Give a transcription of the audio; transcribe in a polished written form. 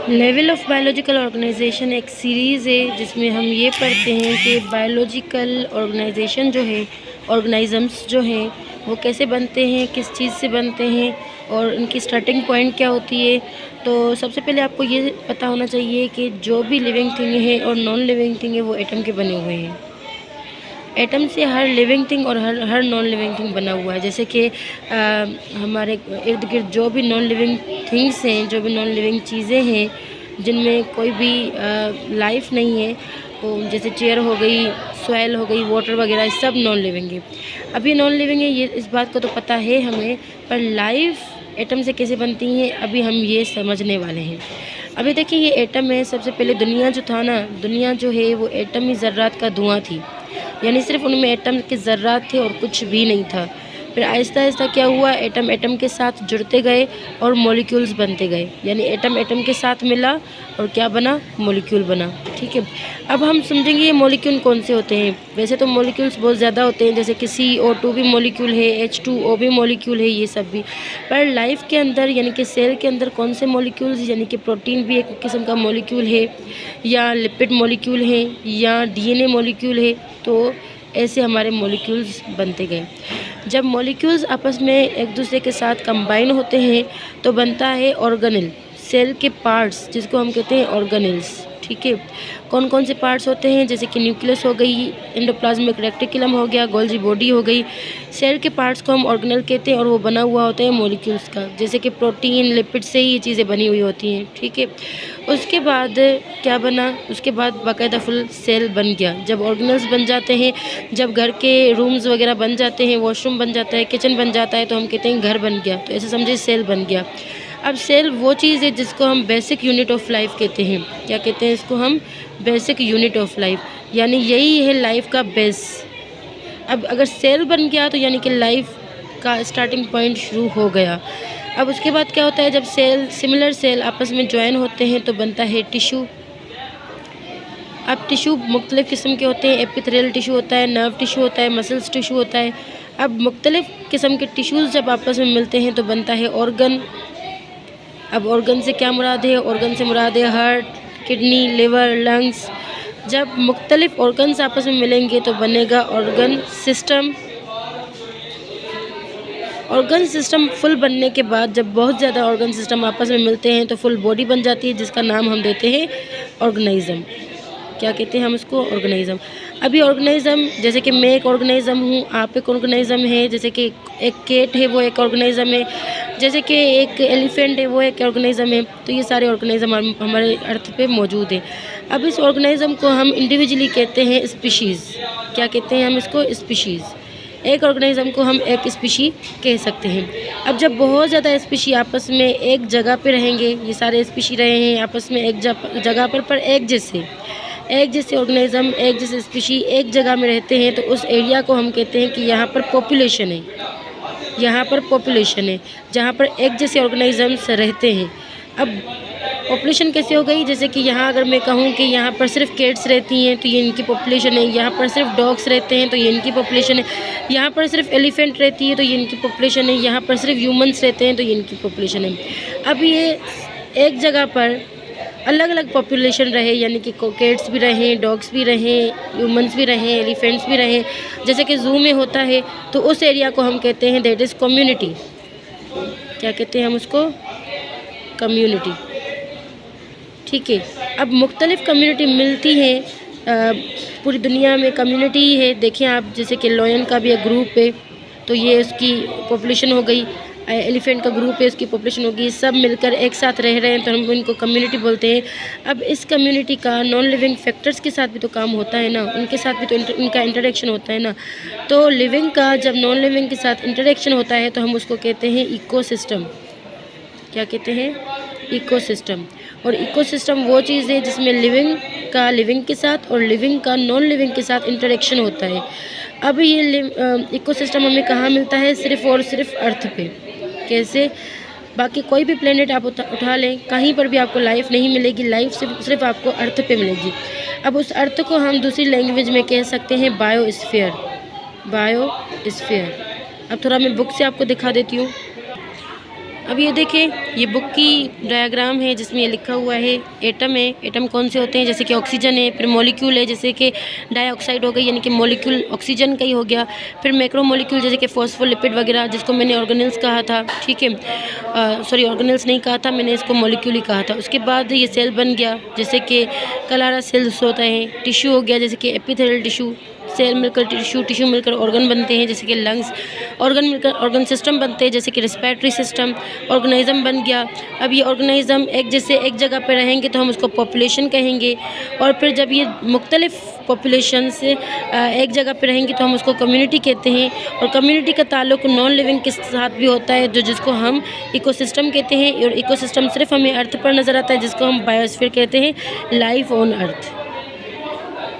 Level of biological organisation एक series है जिसमें हम ये पढ़ते हैं कि बायोलॉजिकल ऑर्गेनाइजेशन जो है, ऑर्गेनिज़म्स जो हैं वो कैसे बनते हैं, किस चीज़ से बनते हैं और उनकी स्टार्टिंग पॉइंट क्या होती है। तो सबसे पहले आपको ये पता होना चाहिए कि जो भी लिविंग थिंग है और नॉन लिविंग थिंग है वो एटम के बने हुए हैं। एटम से हर लिविंग थिंग और हर नॉन लिविंग थिंग बना हुआ है। जैसे कि हमारे इर्द गिर्द जो भी नॉन लिविंग थिंग्स हैं, जो भी नॉन लिविंग चीज़ें हैं जिनमें कोई भी लाइफ नहीं है, वो जैसे चेयर हो गई, सॉइल हो गई, वाटर वगैरह, ये सब नॉन लिविंग है। अब ये नॉन लिविंग है, ये इस बात को तो पता है हमें, पर लाइफ एटम से कैसे बनती है अभी हम ये समझने वाले हैं। अभी देखिए ये एटम है। सबसे पहले दुनिया जो था ना, दुनिया जो है वो एटमी ज़र्रात का धुआं थी, यानी सिर्फ उनमें एटम के ज़र्रात थे और कुछ भी नहीं था। फिर आहिस्ता आहिस्ता क्या हुआ, एटम एटम के साथ जुड़ते गए और मॉलिक्यूल्स बनते गए, यानी एटम एटम के साथ मिला और क्या बना, मॉलिक्यूल बना। ठीक है, अब हम समझेंगे ये मॉलिक्यूल कौन से होते हैं। वैसे तो मॉलिक्यूल्स बहुत ज़्यादा होते हैं, जैसे कि CO2 भी मॉलिक्यूल है, H2O भी मॉलिक्यूल है, ये सब भी। पर लाइफ के अंदर यानी कि सेल के अंदर कौन से मॉलिक्यूल्स, यानी कि प्रोटीन भी एक किस्म का मॉलिक्यूल है, या लिपिड मॉलिक्यूल है, या DNA मॉलिक्यूल है। तो ऐसे हमारे मॉलिक्यूल्स बनते गए। जब मॉलिक्यूल्स आपस में एक दूसरे के साथ कंबाइन होते हैं तो बनता है ऑर्गेनेल, सेल के पार्ट्स जिसको हम कहते हैं ऑर्गेनेल्स। ठीक है, कौन कौन से पार्ट्स होते हैं, जैसे कि न्यूक्लियस हो गई, एंडोप्लाज्मिक रेटिकुलम हो गया, गोल्जी बॉडी हो गई। सेल के पार्ट्स को हम ऑर्गेनेल कहते हैं और वो बना हुआ होता है मॉलिक्यूल्स का, जैसे कि प्रोटीन, लिपिड से ही ये चीज़ें बनी हुई होती हैं। ठीक है, उसके बाद क्या बना, उसके बाद बाकायदा फुल सेल बन गया। जब ऑर्गेनल्स बन जाते हैं, जब घर के रूम्स वगैरह बन जाते हैं, वॉशरूम बन जाता है, किचन बन जाता है, तो हम कहते हैं घर बन गया। तो ऐसे समझिए सेल बन गया। अब सेल वो चीज़ है जिसको हम बेसिक यूनिट ऑफ लाइफ कहते हैं। क्या कहते हैं इसको हम, बेसिक यूनिट ऑफ लाइफ, यानी यही है लाइफ का बेस। अब अगर सेल बन गया तो यानी कि लाइफ का स्टार्टिंग पॉइंट शुरू हो गया। अब उसके बाद क्या होता है, जब सेल, सिमिलर सेल आपस में ज्वाइन होते हैं तो बनता है टिश्यू। अब टिश्यू मुख्तलिफ़ किस्म के होते हैं, एपिथेलियल टिश्यू होता है, नर्व टिश्यू होता है, मसल्स टिश्यू होता है। अब मुख्तलिफ़ किस्म के टिश्यूज़ जब आपस में मिलते हैं तो बनता है ऑर्गन। अब ऑर्गन से क्या मुराद है, ऑर्गन से मुराद है हार्ट, किडनी, लिवर, लंग्स। जब मुख्तलिफ़ ऑर्गन्स आपस में मिलेंगे तो बनेगा organ system. Organ system full बनने के बाद जब बहुत ज़्यादा ऑर्गन सिस्टम आपस में मिलते हैं तो फुल बॉडी बन जाती है, जिसका नाम हम देते हैं ऑर्गेनिज़म। क्या कहते हैं हम इसको, ऑर्गेनिज़म। अभी ऑर्गेनिज़म, जैसे कि मैं एक ऑर्गेनिज़म हूँ, आप एक ऑर्गेनिज़म है, जैसे कि एक कैट है वो एक ऑर्गेनिज़म है, जैसे कि एक एलिफेंट है वो एक ऑर्गेनिज़म है। तो ये सारे ऑर्गेनिज़म हमारे अर्थ पे मौजूद है। अब इस ऑर्गेनिज़म को हम इंडिविजुअली कहते हैं स्पीशीज़। क्या कहते हैं हम इसको, स्पीशीज़। एक ऑर्गेनिज़म को हम एक स्पीशी कह सकते हैं। अब जब बहुत ज़्यादा स्पीशी आपस में एक जगह पे रहेंगे, ये सारे स्पीशी रहे हैं आपस में एक जगह पर एक जैसे ऑर्गेनिज़म, एक जैसे स्पीशी एक जगह में रहते हैं तो उस एरिया को हम कहते हैं कि यहाँ पर पॉपुलेशन है, यहाँ पर पॉपुलेशन है, जहाँ पर एक जैसे ऑर्गेनिज़म्स रहते हैं। अब पॉपुलेशन कैसे हो गई, जैसे कि यहाँ अगर मैं कहूँ कि यहाँ पर सिर्फ कैट्स रहती हैं तो ये इनकी पॉपुलेशन है, यहाँ पर सिर्फ डॉग्स रहते हैं तो ये इनकी पॉपुलेशन है, यहाँ पर सिर्फ एलिफेंट रहती है तो ये इनकी पॉपुलेशन है, यहाँ पर सिर्फ ह्यूमंस रहते हैं तो ये इनकी पॉपुलेशन है। अब ये एक जगह पर अलग अलग पॉपुलेशन रहे, यानी कि कैट्स भी रहें, डॉग्स भी रहें, ह्यूमंस भी रहें, एलिफेंट्स भी रहें, जैसे कि ज़ू में होता है, तो उस एरिया को हम कहते हैं दैट इज़ कम्युनिटी। क्या कहते हैं हम उसको, कम्युनिटी। ठीक है, अब मुख्तलिफ़ कम्युनिटी मिलती हैं, पूरी दुनिया में कम्युनिटी ही है। देखिए आप, जैसे कि लॉयन का भी एक ग्रुप है तो ये उसकी पॉपुलेशन हो गई, एलिफेंट का ग्रुप है उसकी पॉपुलेशन होगी, सब मिलकर एक साथ रह रहे हैं तो हम इनको कम्युनिटी बोलते हैं। अब इस कम्युनिटी का नॉन लिविंग फैक्टर्स के साथ भी तो काम होता है ना, उनके साथ भी तो उनका इंटरेक्शन होता है ना। तो लिविंग का जब नॉन लिविंग के साथ इंटरेक्शन होता है तो हम उसको कहते हैं इकोसिस्टम। क्या कहते हैं, इकोसिस्टम। और इकोसिस्टम वो चीज़ है जिसमें लिविंग का लिविंग के साथ और लिविंग का नॉन लिविंग के साथ इंटरेक्शन होता है। अब ये इकोसिस्टम हमें कहाँ मिलता है, सिर्फ़ और सिर्फ अर्थ पे। कैसे, बाकी कोई भी प्लेनेट आप उठा लें, कहीं पर भी आपको लाइफ नहीं मिलेगी, लाइफ सिर्फ आपको अर्थ पे मिलेगी। अब उस अर्थ को हम दूसरी लैंग्वेज में कह सकते हैं बायोस्फीयर, बायोस्फीयर। अब थोड़ा मैं बुक से आपको दिखा देती हूँ। अब ये देखें, ये बुक की डायग्राम है जिसमें ये लिखा हुआ है एटम है। एटम कौन से होते हैं, जैसे कि ऑक्सीजन है, फिर मॉलिक्यूल है जैसे कि डाइऑक्साइड हो गई, यानी कि मॉलिक्यूल ऑक्सीजन का ही हो गया, फिर मैक्रो मॉलिक्यूल जैसे कि फॉस्फोलिपिड वगैरह, जिसको मैंने ऑर्गेनेल्स कहा था, ठीक है, सॉरी ऑर्गेनेल्स नहीं कहा था मैंने, इसको मॉलिक्यूल ही कहा था। उसके बाद ये सेल बन गया, जैसे कि कलारा सेल्स होता है, टिश्यू हो गया जैसे कि एपिथेलियल टिश्यू, सेल मिलकर टिश्यू, टिश्यू मिलकर ऑर्गन बनते हैं जैसे कि लंग्स, ऑर्गन मिलकर ऑर्गन सिस्टम बनते हैं जैसे कि रिस्पिरेटरी सिस्टम, ऑर्गेनिज्म बन गया। अब ये ऑर्गेनिज्म एक जैसे एक जगह पे रहेंगे तो हम उसको पॉपुलेशन कहेंगे, और फिर जब ये मुख्तलिफ पॉपुलेशन से एक जगह पे रहेंगे तो हम उसको कम्युनिटी कहते हैं। और कम्युनिटी का ताल्लुक नॉन लिविंग के साथ भी होता है, जिसको हम इकोसिस्टम कहते हैं। और इकोसिस्टम सिर्फ हमें अर्थ पर नज़र आता है, जिसको हम बायोस्फीयर कहते हैं, लाइफ ऑन अर्थ।